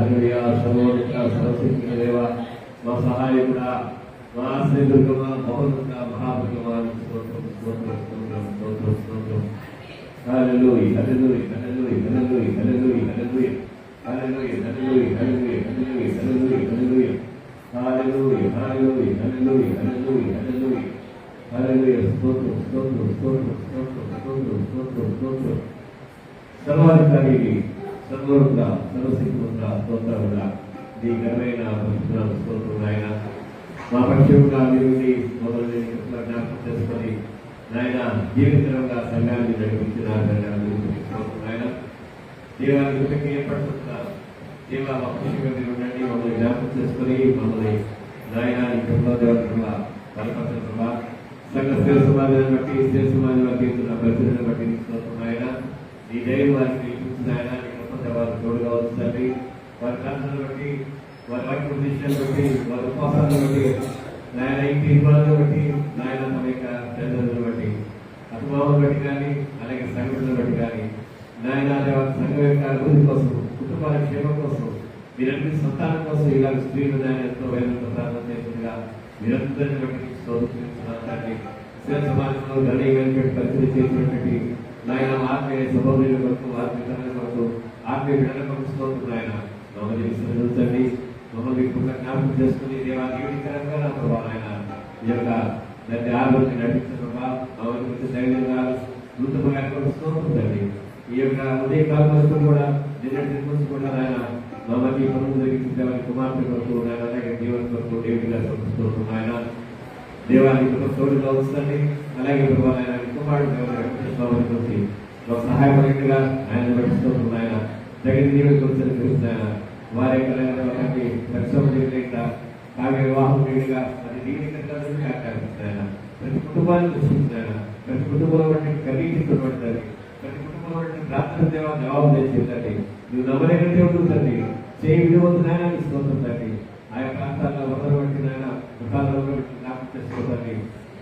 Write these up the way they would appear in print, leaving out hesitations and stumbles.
హల్లెలూయా. సర్వోన్నత సర్వశక్తిగల దేవా, మా సహాయకుడా, మా ఆశ్రయదుర్గమా, మహోన్నత మహాభగవా, స్తోత్రం స్తోత్రం స్తోత్రం స్తోత్రం స్తోత్రం. హల్లెలూయా హల్లెలూయా హల్లెలూయా హల్లెలూయా హల్లెలూయా హల్లెలూయా హల్లెలూయా హల్లెలూయా హల్లెలూయా హల్లెలూయా హల్లెలూయా హల్లెలూయా హల్లెలూయా హల్లెలూయా హల్లెలూయా హల్లెలూయా హల్లెలూయా. స్తోత్రం స్తోత్రం స్తోత్రం స్తోత్రం స్తోత్రం స్తోత్రం స్తోత్రం. సర్వాధికారికి సర్వోన్నత సర్వశక్తివంత స్తోత్రముగా నీ ఘనమైన పరిశుద్ధ స్తోత్రం నాయన. మా పక్షంగా మీరు మొదలు జ్ఞాపకం చేసుకొని నాయన జీవితంగా సంఘాన్ని నడిపించినారు నాయన. దేవానికి ఏర్పడుతున్నారు దేవా, మా పక్షంగా మీరు ఉండండి, మమ్మల్ని జ్ఞాపకం చేసుకొని మమ్మల్ని నాయన ఈ దేవతగా బలపరచడం సంఘ స్థిర సమాజాన్ని బట్టి స్థిర సమాజం తీరుతున్న పరిస్థితులను బట్టి స్తోత్రం ఆయన. నీ దైవం వారికి ఆయన వారు తోడుగా వస్తుంది. వారి ప్రాంతాలను బట్టి, వారి వాక్య ఉద్దేశాలను బట్టి, వారి ఉపవాసాలను బట్టి, నాయన ఇంటి నిర్మాణాలను బట్టి, నాయన తమ యొక్క తల్లిదండ్రులను బట్టి, అభిమానులను బట్టి కానీ, అలాగే సంఘటనలను బట్టి కానీ, నాయన సంఘం యొక్క అభివృద్ధి కోసం, కుటుంబాల క్షేమం కోసం, మీరందరి సంతానం కోసం ఇలాగ స్త్రీలు నాయన ఎంతో వేదంతో ప్రార్థన చేస్తుండగా మీరందరిని బట్టి స్తోత్రించున్నారండి. స్థిర సమాజంలో గణనీయ పరిస్థితి చేసినటువంటి నాయన ఆత్మీయ సహోదరుల కొరకు, ఆత్మీయ తల్లి కొరకు, ఆత్మీయ బిడ్డల కొరకు స్తోత్రం ఆయన. మమ్మల్ని విశ్వసించండి, మమ్మల్ని జ్ఞాపకం చేసుకుని దేవా జీవితకరంగా నా ప్రభావం ఆయన ఈ యొక్క దాన్ని ఆరోగ్యం నడిపించకుండా మమ్మల్ని గురించి ధైర్యంగా నూతనంగా స్తోత్రండి. ఈ యొక్క ఉదయకాలం వరకు కూడా నిన్నటి నుంచి కూడా ఆయన మమ్మల్ని పనులు జరిగించిన కుమార్తె కొరకు ఆయన అలాగే జీవన కొరకు దేవుడిగా స్తోత్రం ఆయన. దేవానికి తోడుగా వస్తుంది. అలాగే ఆయన కుమారుడు ఒక సహాయపడిగా ఆయన నడుస్తున్న ఆయన తగిన నీళ్ళు గురించి ఆయన వారి యొక్క కావ్య వివాహం నీడిగా అది నీడిగా ఆయన ప్రతి కుటుంబాన్ని దృష్టించాయన. ప్రతి కుటుంబంలో బట్టి కనీసించబడుతుంది. ప్రతి కుటుంబంలో బట్టి ప్రార్థన దేవా జవాబు చేసేదండి. నువ్వు నమ్మలేక దేవుడు తండ్రి చేయి విలువద్దు నాయన ఇస్తుందండి. ఆయా ప్రాంతాల్లో వదలు బట్టి నాయన ముఖాలలో జ్ఞాపకం చేసుకోదండి.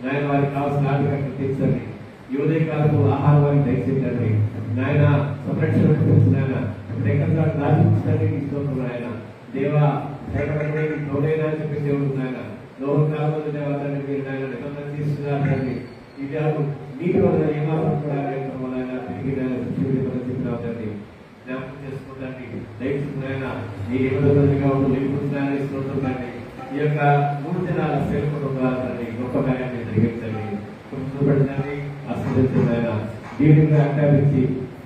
నాయన వారికి కావాల్సిన ఆర్థిక తీర్చండి. ఈ ఉదయకాలపు ఆహారం వారికి దయచేయండి. నాయన సంరక్షణ నాయన ఎక్కడ దాచించండి ఇస్తున్నాను నాయన. దేవా తోడైనా చెప్పి దేవుడు నాయన లోహ కాలంలో దేవతని మీరు నాయన నిబంధన తీసుకున్నారండి. ఈ జాబు నీటి వల్ల ఏమాత్రం కూడా తిరిగి చెప్పినారండి. జ్ఞాపకం చేసుకుంటాండి. దయచేసి నాయన మీ నిబంధనగా ఉంటూ నిలుపుతున్నాయని ఇస్తుందండి. ఈ యొక్క 3 దినాల సేవకుడు తండ్రి గొప్ప కార్యాన్ని జరిగించండి. పెట్టండి, ఆస్వాదించండి ఆయన. దీనిగా ఆజ్ఞాపించి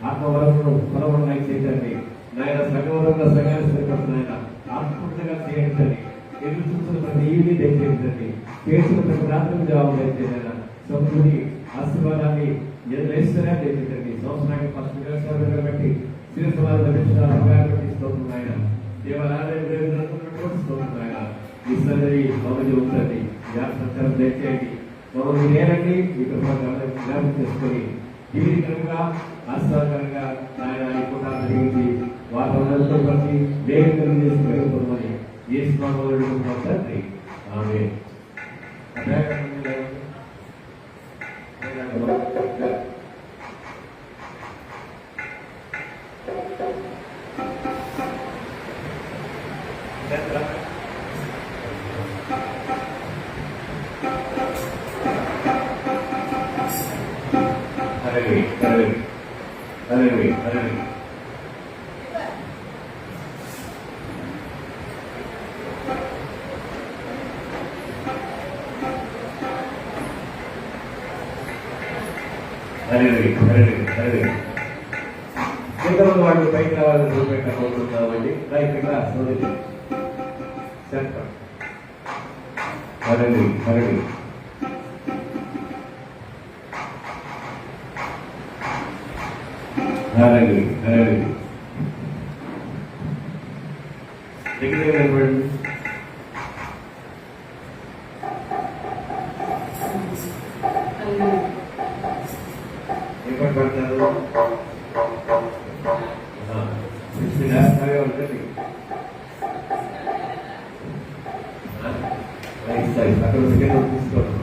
ఆత్మవరమును పొలవరణ చేయండి నాయన. సగవరంగా సగాన్ని సరిపడుతున్నాయన ఆత్మూర్తిగా చేయించండి. ఎదురు చూసిన ప్రతి ఈవిని దయచేయించండి. చేసిన ప్రతి రాత్రికి జవాబు దయచేయన. సమృద్ధి ఆశీర్వాదాన్ని ఐశ్వర్యాన్ని దయచేయండి. సంవత్సరానికి 10 వ్యవసాయాలు బట్టి స్థిర సమాజం బట్టి స్తోత్రం. దేవాలయాలు స్తోత్రం. ఈ సరి మమ్మల్ని ఉంటుంది సంచారం దయచేయండి. మమ్మల్ని నేరండి ఈ జ్ఞాపకం చేసుకొని జీవితంగా ఆస్వాదకరంగా ఆయన ఈ కుటుంబాన్ని జరిగించి వాతావరణంతో కలిసి వేగంగా చేసి వెళ్ళిపోమని చేసుకోవాలి తండ్రి. ఆమె వాళ్ళు పైకి రావాలని చూపెట్టబోతున్నామండి. ఇక్కడ హరణి హరణి హరణి హరణి దగ్గర నిలబడండి. ఎప్పుడు పడతారు అక్కడ సెకండ్ తీసుకోండి.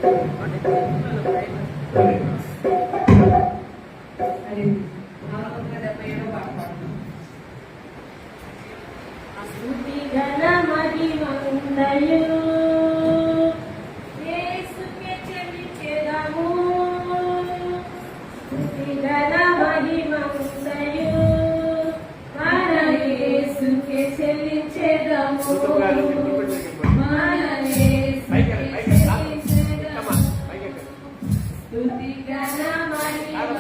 సరే. అది 477 పాట పాడుతున్నాం. స్తుతి ఘన మహిమంతయు యేసుకే చెల్లించెదము. స్తుతి ఘన మహిమంతయు మన యేసుకే చెల్లించెదము. మన యేసుకే చెల్లించెదము. స్తుతి ఘన మహిమంతయు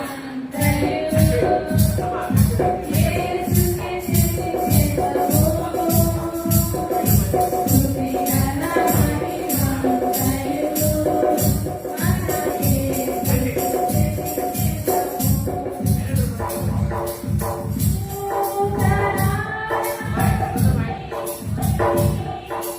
యేసుకే చెల్లించెదము. స్తుతి ఘన మహిమంతయు మన యేసుకే చెల్లించెదము.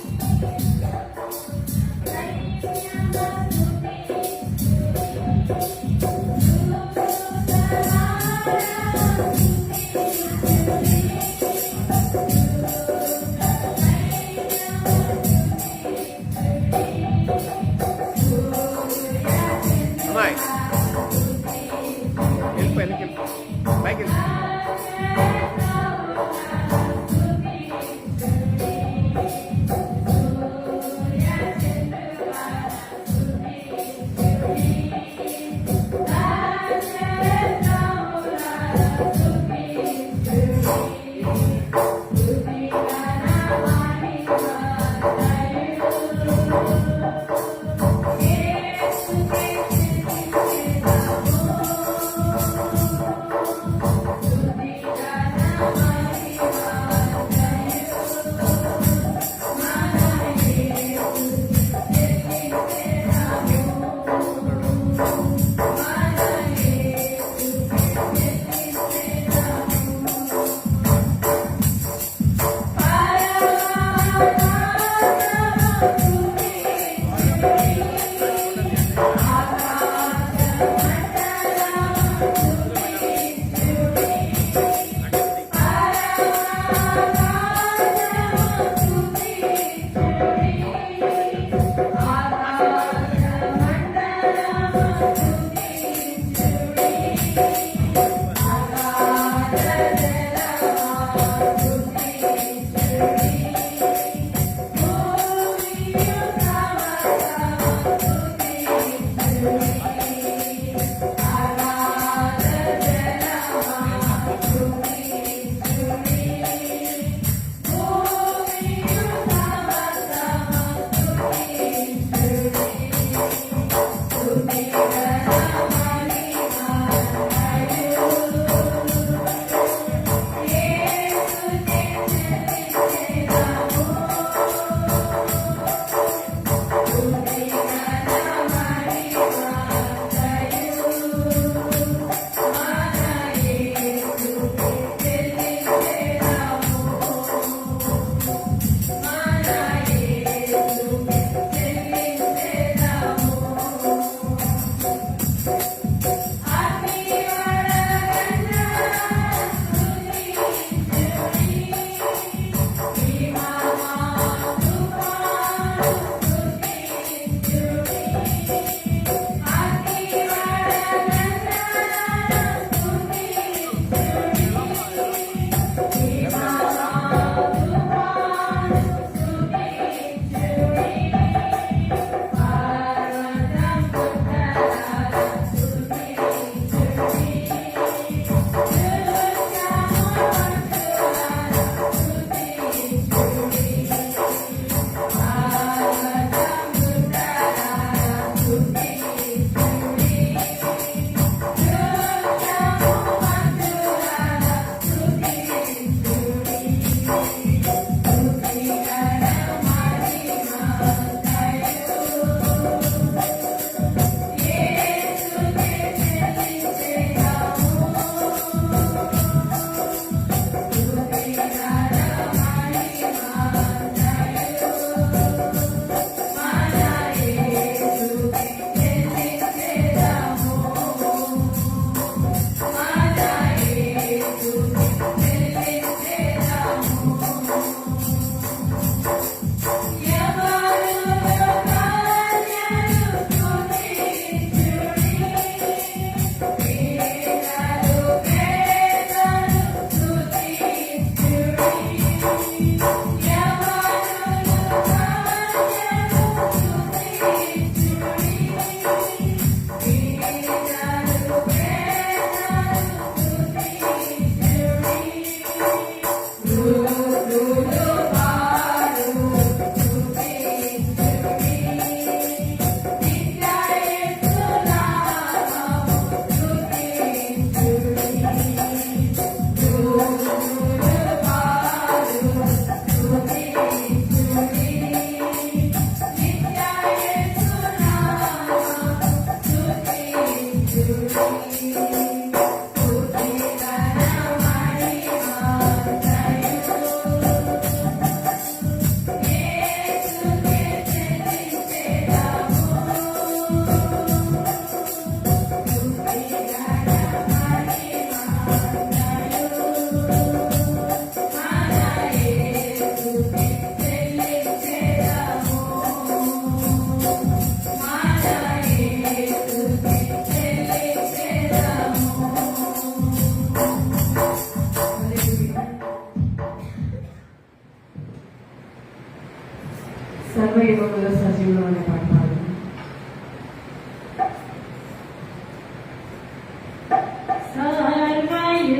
సర్వయుగములో సజీవులు అనే పాట పాడండి.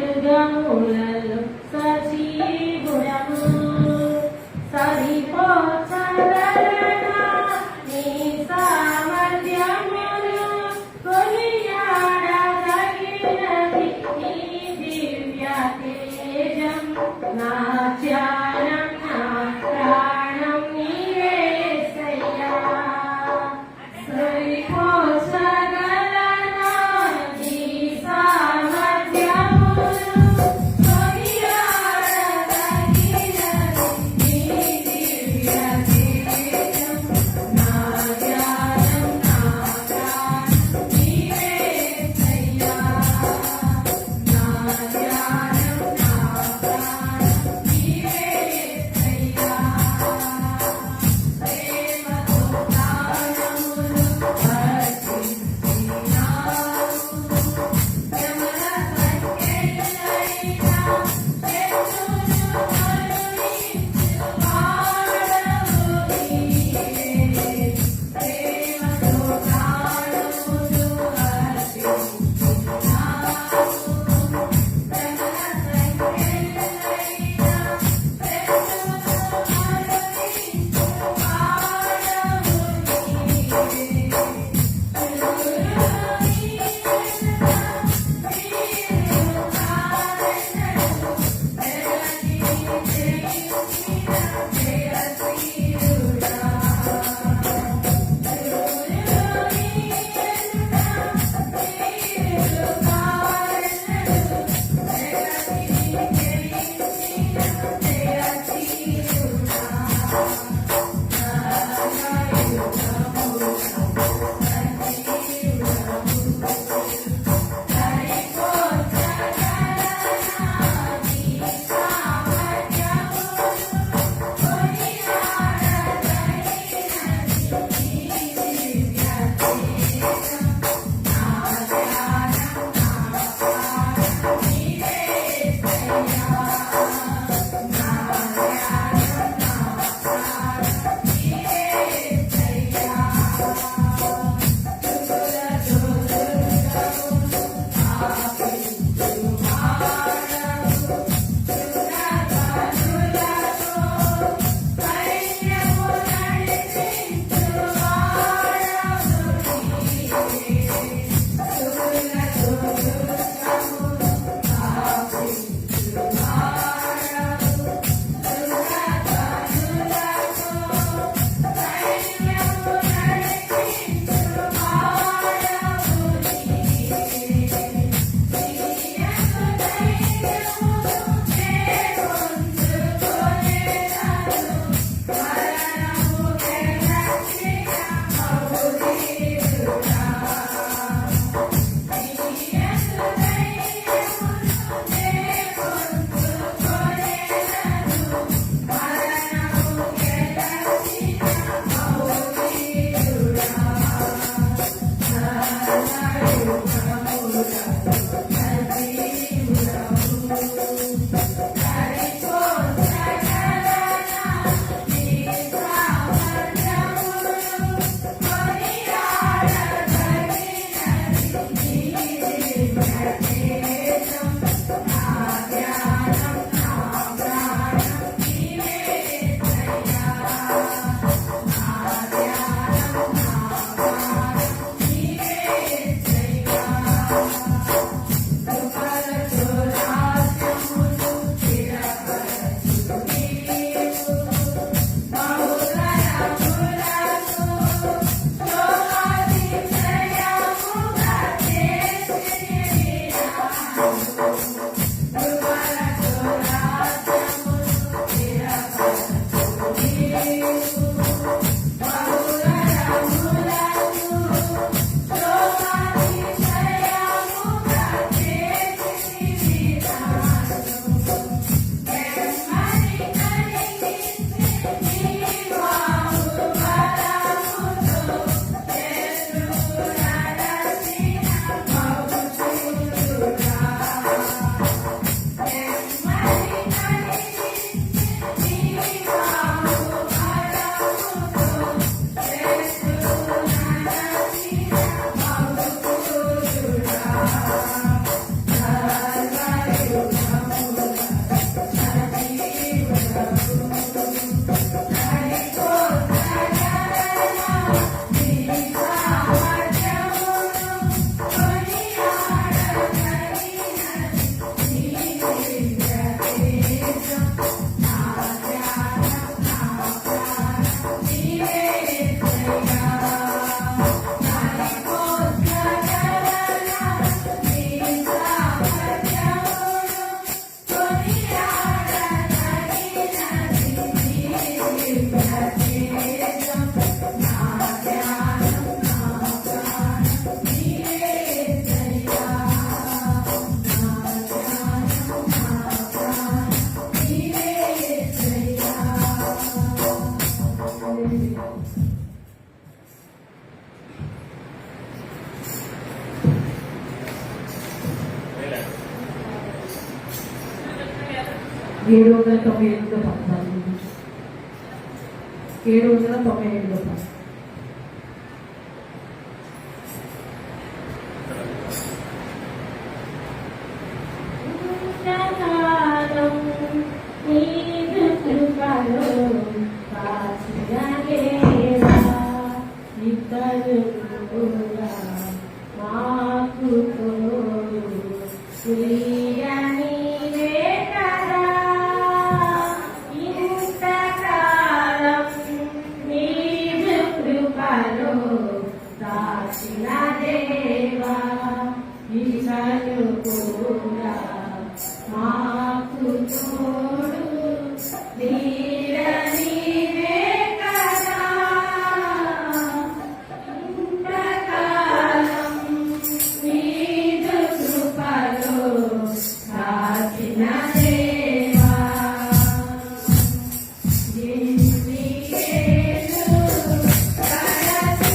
సర్వయుగములలో సజీవుడము సరిపోచగలనా నీ సామర్థ్యమును కొనియాడదగినది నీ దివ్య తేజం నా ధ్యానం నా ప్రాణం నీవే యేసయ్యా సరిపోచగలనా నీ సామర్థ్యమును కొనియాడదగినది నీ దివ్య తేజం నా ధ్యానం నా ప్రాణం నీవే యేసయ్యా నా ధ్యానం నా ప్రాణం నీవే 798 పడతాను. 798 పడతాను. ఇంతకాలం నీదు కృపలో కాచిన దేవా, ఇతరులుగా మాకు తోడు ప్రియ నీవే కదా. ఇంతకాలం నీదు కృపలో కాచిన దేవా, ఇతరులుగా మాకు తోడు ప్రియ నీవే కదా. ఇంతకాలం నీదు కృపలో కాచిన దేవా, ఎన్నికేలు కడసినా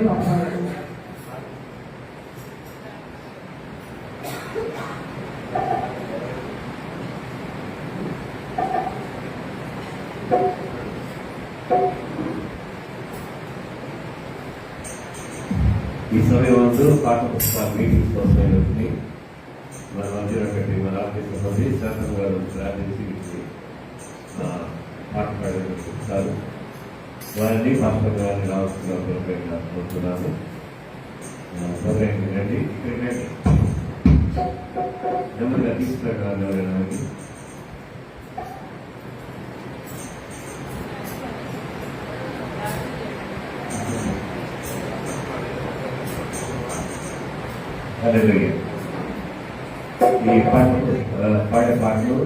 పాపాలు. ఈ సమయం అందు పాఠ పుస్తకాలు మీటింగ్స్ కోసమైనటువంటి మన మధ్యనటువంటి మన ఆఫీస్ సభ్యులు శాసన గారు ప్రార్థించి పాట పాడేటువంటి వారిని పాస్టర్ గారిని రావాల్సిన కోరుతున్నాను. సరే రండి, ఇక్కడికి రండి. నెమ్మదిగా తీసుకురావాలి ఎవరైనా. ఈ పాటలు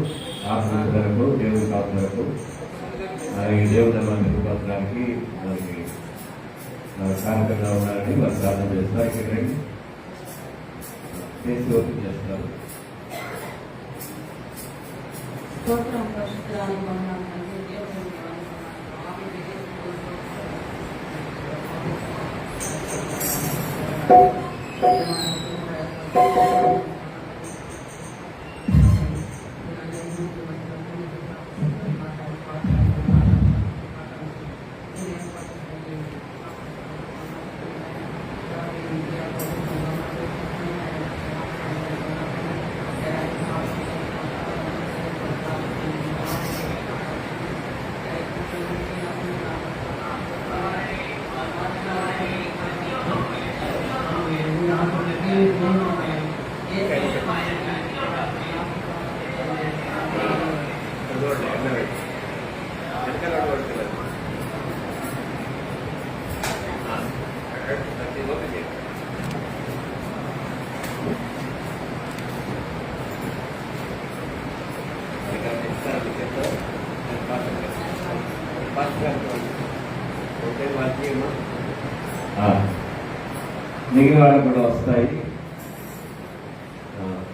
ఆత్మలకు దేవుడి కాపులకు ఈ దేవుడి పత్రానికి మనకి కారకంగా ఉన్నారని వారు ప్రార్థన చేస్తారు. ఇక్కడ చేసి ఓపెన్ చేస్తారు. స్తోత్రం పరిశుద్ధాలు వందనాలు దేవుని మిగిలిన వాళ్ళకు కూడా వస్తాయి.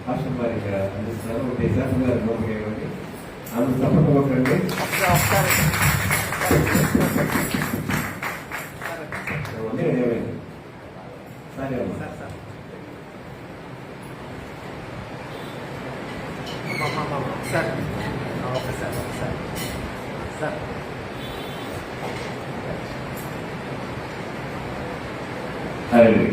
పాస్టర్ గారు ఇక్కడ అందిస్తున్నారు. ఒకటి శాఖ గారు నోటికి ఇవ్వండి. అందుకు తప్పక కొట్టండి. ఏమైంది సరే అమ్మా. Sir okay sir sir sir hallelujah.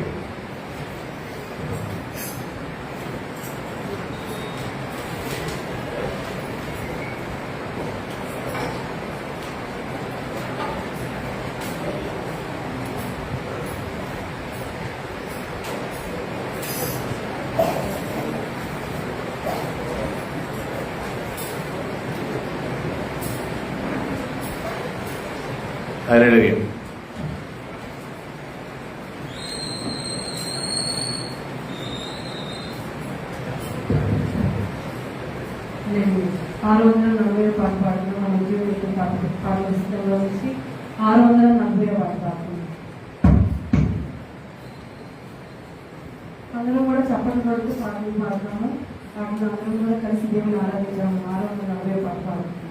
Hallelujah. నేను 640 పాట పాడుతున్నాను. నా ఉద్యోగం పాటల పుస్తకంలో నుంచి 640 పాట పాడుతున్నాను. అందరం కూడా చప్పట్లు పడుతూ పాటలు పాడుతున్నాము. కాబట్టి అందరం కూడా కలిసి దేవుని ఆరాధించాము. 640 పాట పాడుతున్నాము.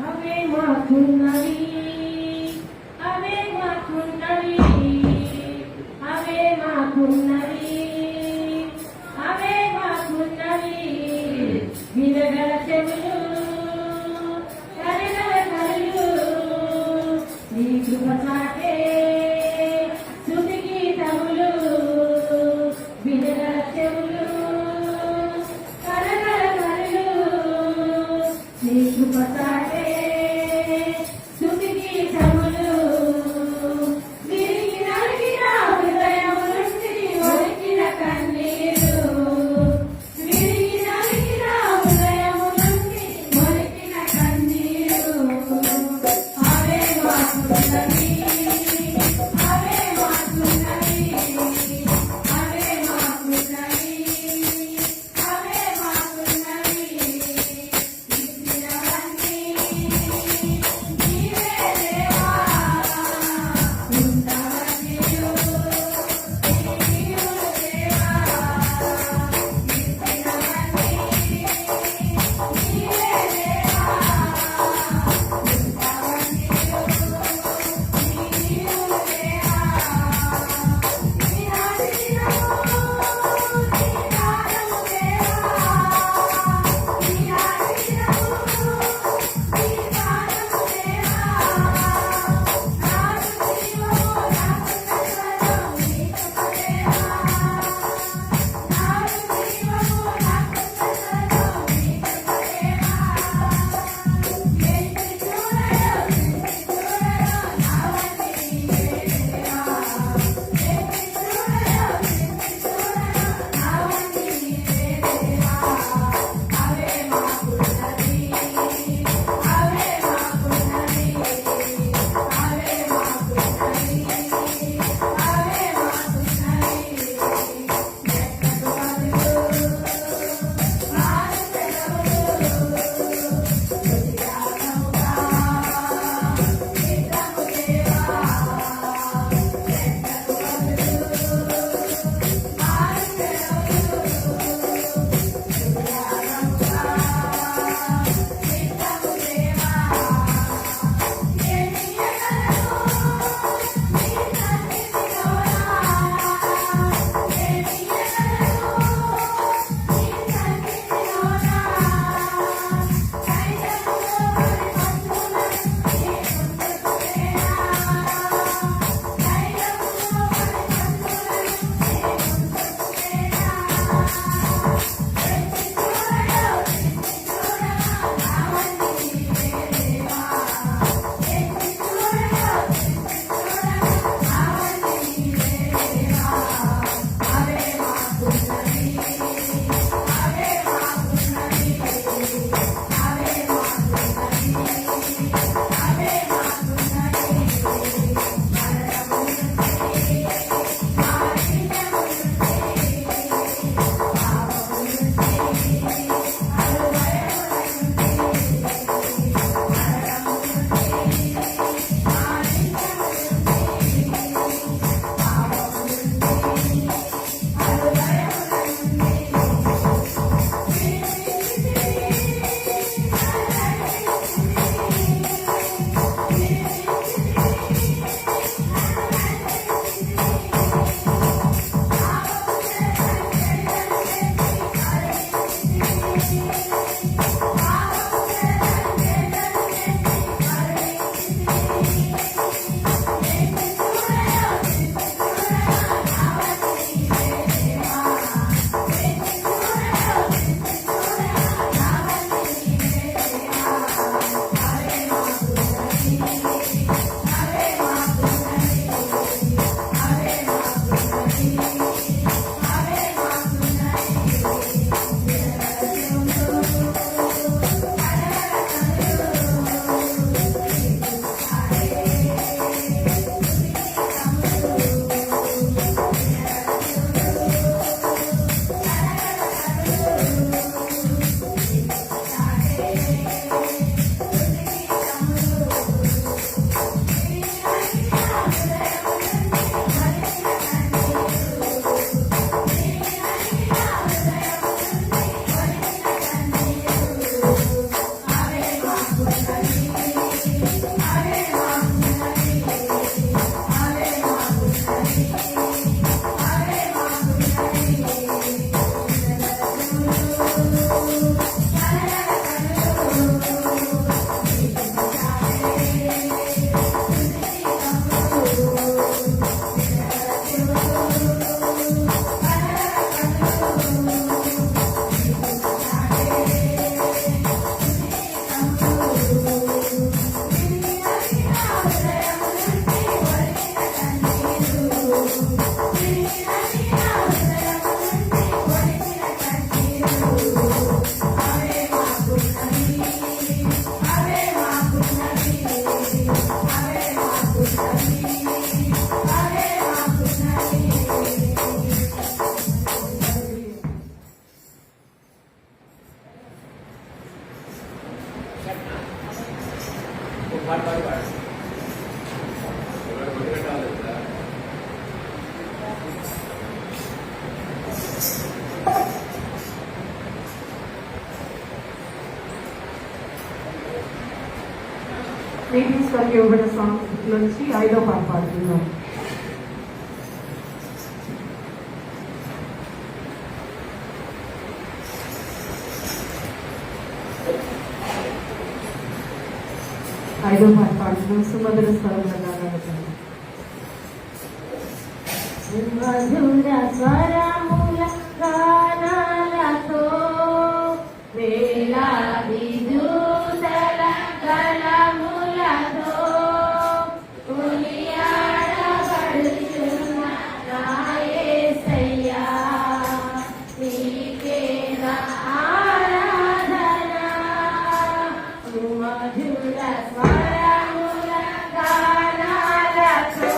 అవే మాకున్నవి, అవే మాకున్నవి, అవే మాకున్నవి, అవే మాకున్నవి, వినగల చెవులు, కరగల కళ్ళు, నీ కృప చాటే స్తుతి గీతములు, వినగల చెవులు, కరగల కళ్ళు, నీ కృప చాటే స్తుతి గీతములు, విరిగి నలిగిన హృదయము నుండి మనకి ఇవ్వబడిన సాంగ్స్ నుంచి 5వ పాట పాడుతున్నాం. సుమధుర స్వరంలో గానాడుతున్నాం. మధుర స్వరముల గానాలతో వేలాది దూతల గళములతో కొనియాడబడుచున్న నా యేసయ్యా, నీకే నా ఆరాధన. మధుర స్వరముల గానాలతో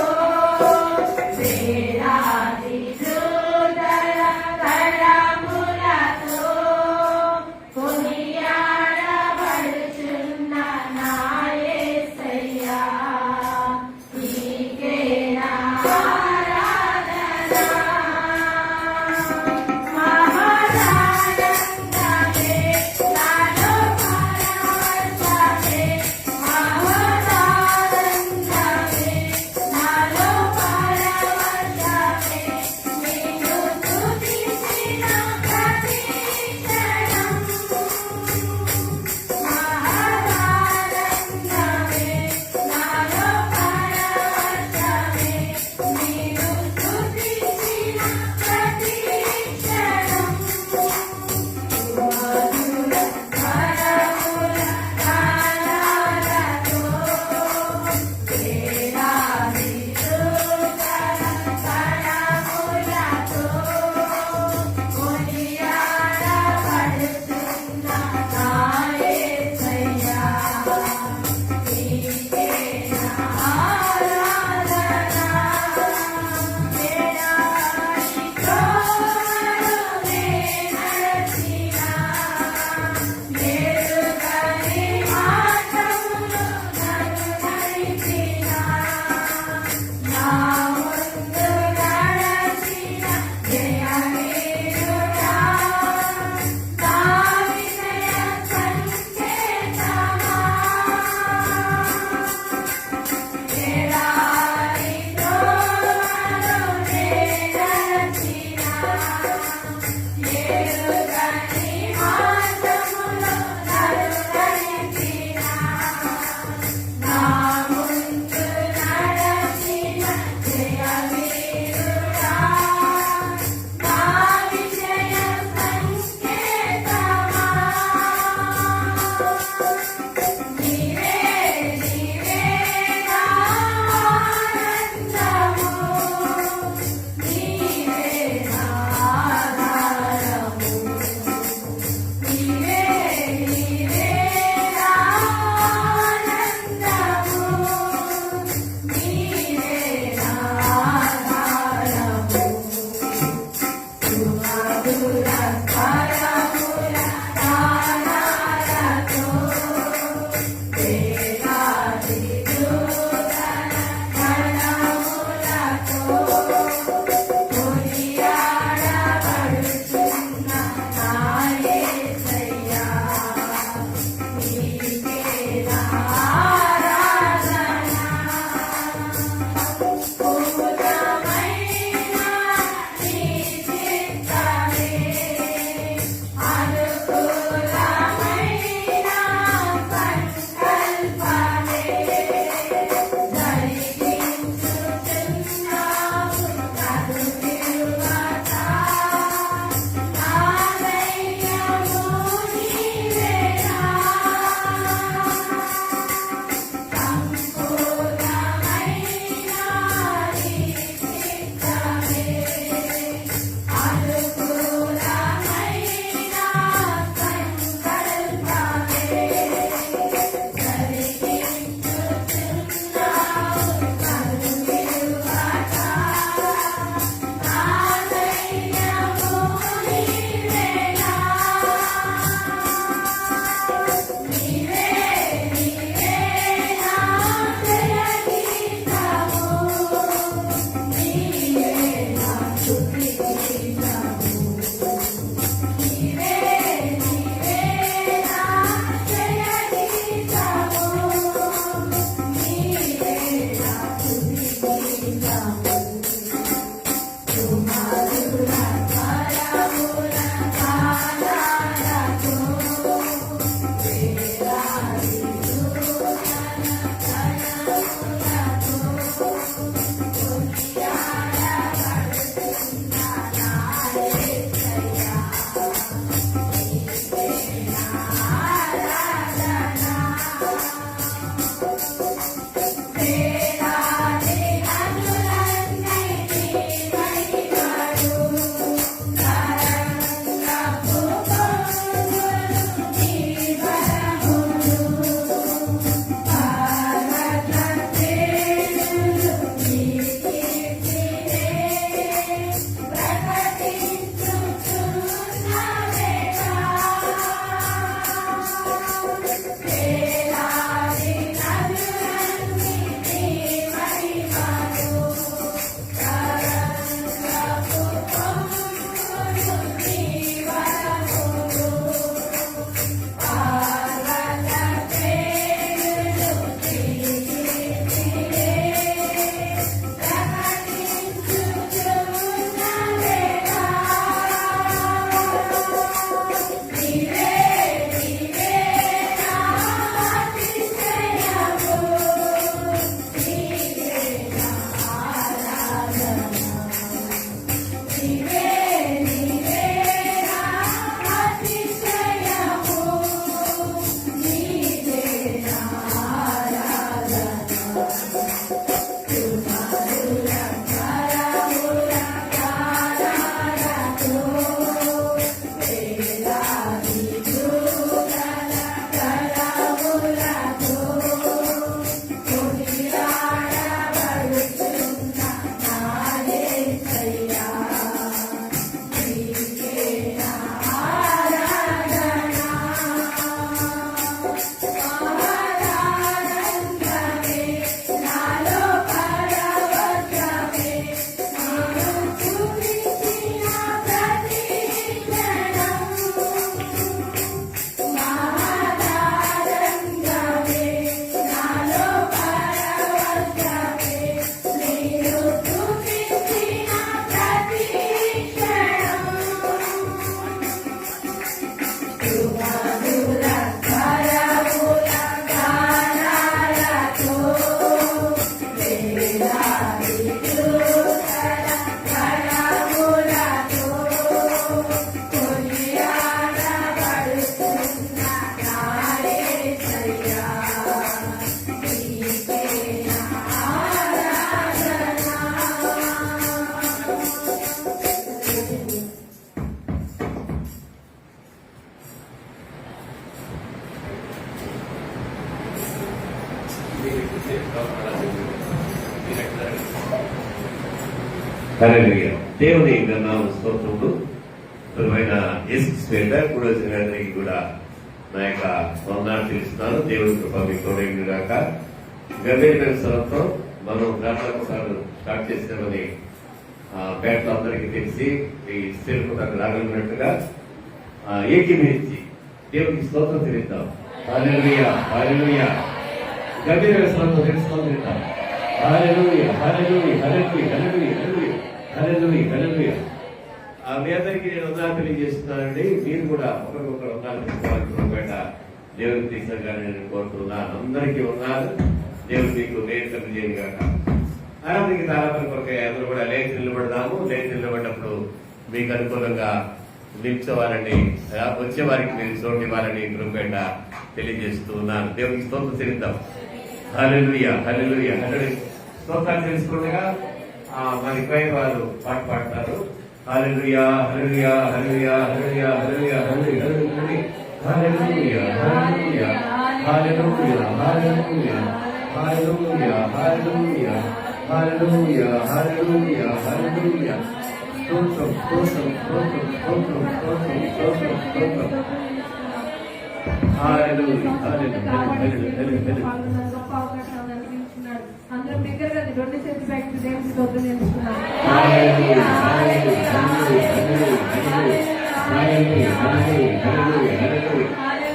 వేలాది దూతల గళములతో హల్లెలూయా. దేవుని నామ స్తోత్రములు. ప్రియమైన యేసుక్రీస్తు కూడా వచ్చిన అందరికీ కూడా నా యొక్క వందనాలు తెలుస్తున్నాను. దేవుని కృప మీకు తోడైంది గాక. గర్భమైన సంవత్సరం మనం ప్రార్థనలు స్టార్ట్ చేసినామని పేటలో అందరికీ తెలిసి ఈ స్త్రీలకు రాగలిగినట్టుగా ఏకీభవించి దేవునికి స్తోత్రం తెలుద్దాం. హల్లెలూయా, హల్లెలూయా. గర్భమైన సంవత్సరం తెలుసుకుందాం. హల్లెలూయా, హల్లెలూయా, హల్లెలూయా, హల్లెలూయా, హల్లెలూయా, హల్లెలూయా. మీ అందరికీ నేను వందనాలు తెలియజేస్తున్నానండి. మీరు కూడా ఒకరికొకరు వందనాలు తెలుసుకోవాలనుకున్న దేవుడికి తీసినగానే నేను కోరుతున్నాను. అందరికీ వందనాలు. దేవుడు మీకు నేను తెలియజేయను కాక. ఆరాధనకి తారాపణ కొరకై అందరూ కూడా లేచి నిలబడదాము. లేచి నిలబడినప్పుడు మీకు అనుకూలంగా నిలిచేవారని వచ్చే వారికి మీరు చోటు ఇవ్వాలని కృపేట తెలియజేస్తూ ఉన్నాను. దేవునికి స్తోత్రం చెల్లిద్దాం. హల్లెలూయా, హల్లెలూయా, హల్లెలూయా. స్తోత్రాలు తెలుసుకుండగా మరి పై వారు పాట పాడతారు. హల్లెలూయా, హల్లెలూయా, హల్లెలూయా, హల్లెలూయా, హల్లెలూయా, హల్లెలూయా, హల్లెలూయా, హల్లెలూయా, హల్లెలూయా, హల్లెలూయా, హల్లెలూయా, హల్లెలూయా, హల్లెలూయా, హల్లెలూయా, హల్లెలూయా. స్తోత్రం, స్తోత్రం, స్తోత్రం, స్తోత్రం, స్తోత్రం, స్తోత్రం, స్తోత్రం. హల్లెలూయా, హల్లెలూయా, హల్లెలూయా. అందరం దగ్గరగా రెండు చేతులు పెట్టి దేవుని స్తోత్రం చేస్తున్నాం. హల్లెలూయా, హల్లెలూయా, హల్లెలూయా, హల్లెలూయా, హల్లెలూయా, హల్లెలూయా,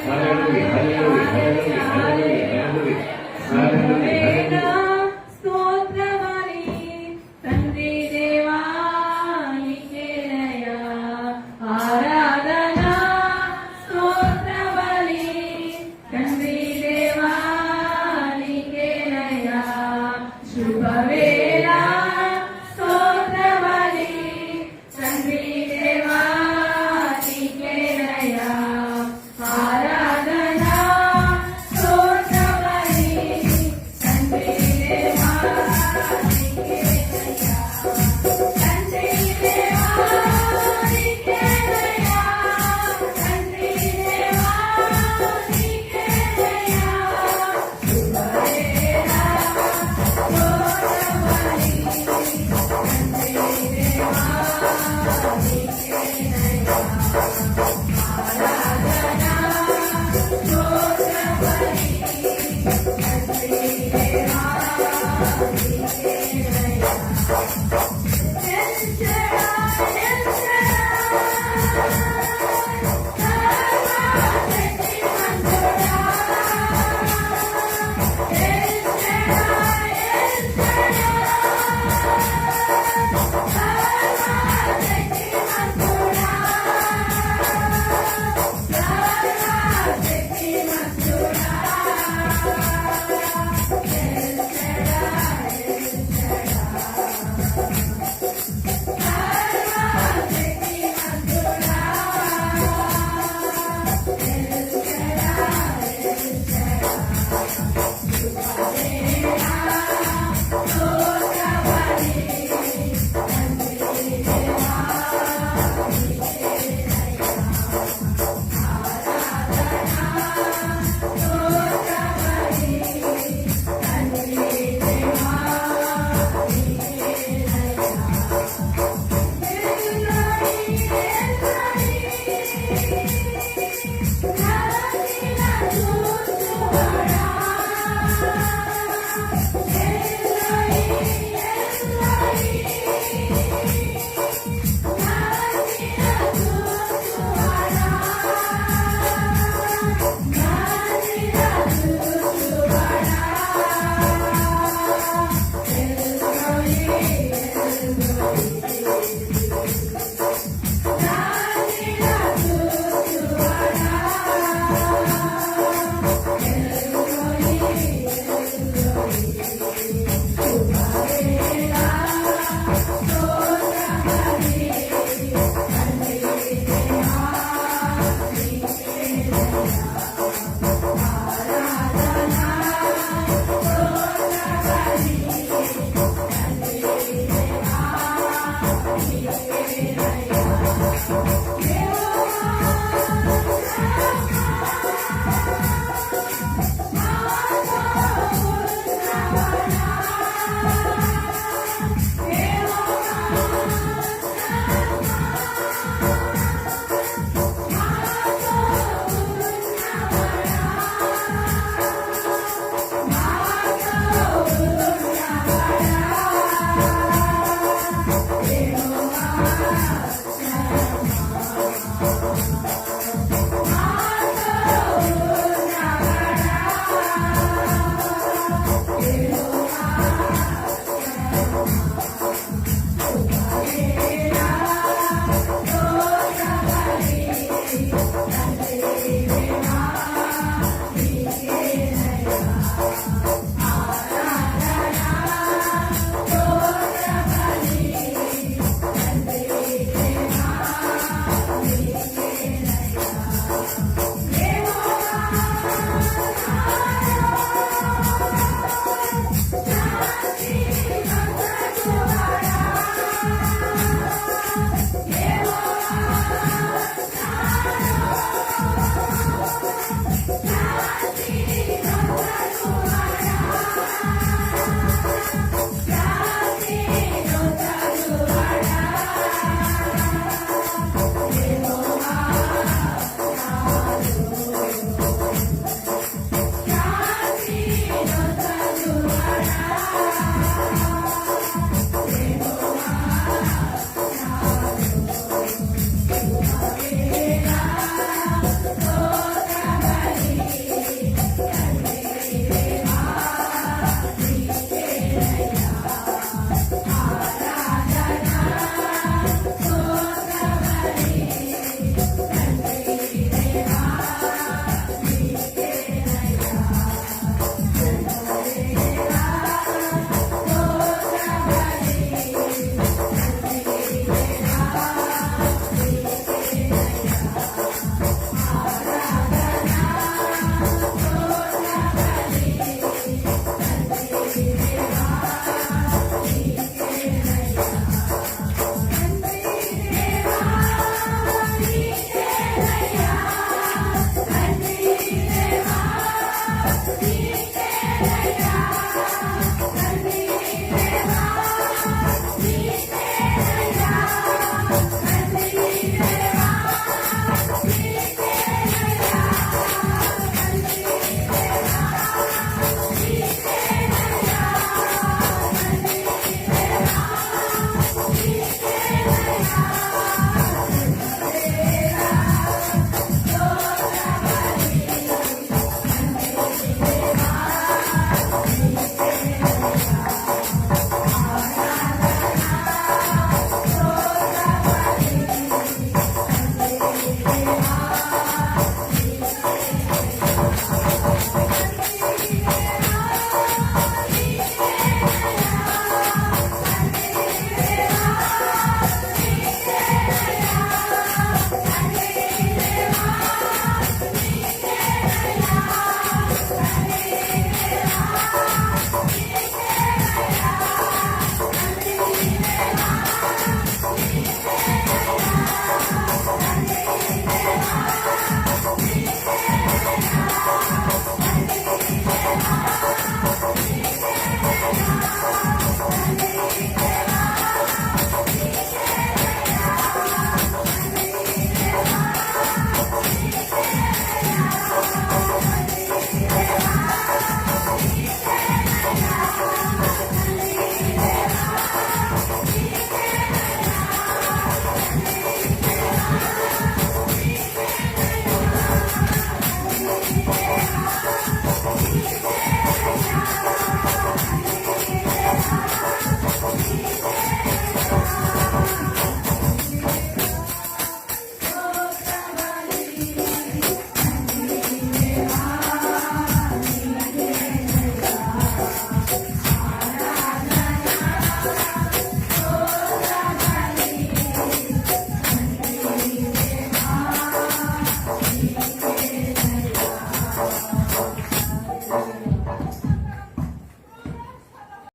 హల్లెలూయా, హల్లెలూయా, హల్లెలూయా, హల్లెలూయా, హల్లెలూయా. స్తోత్రమని తండ్రి దేవా నీకేనయ్యా ఆరాధన. స్తోత్రబలి తండ్రి దేవా నీకేనయ్యా శుభవేళ. స్తోత్రబలి తండ్రి దేవా నీకేనయ్యా ఆరాధన. స్తోత్రబలి తండ్రి దేవా నీకేనయ్యా. తండ్రి దేవా నీకేనయ్యా. తండ్రి దేవా నీకేనయ్యా శుభవేళ. స్తోత్రబలి తండ్రి దేవా నీకేనయ్యా ఆరాధన. స్తోత్రబలి తండ్రి దేవా నీకేనయ్యా.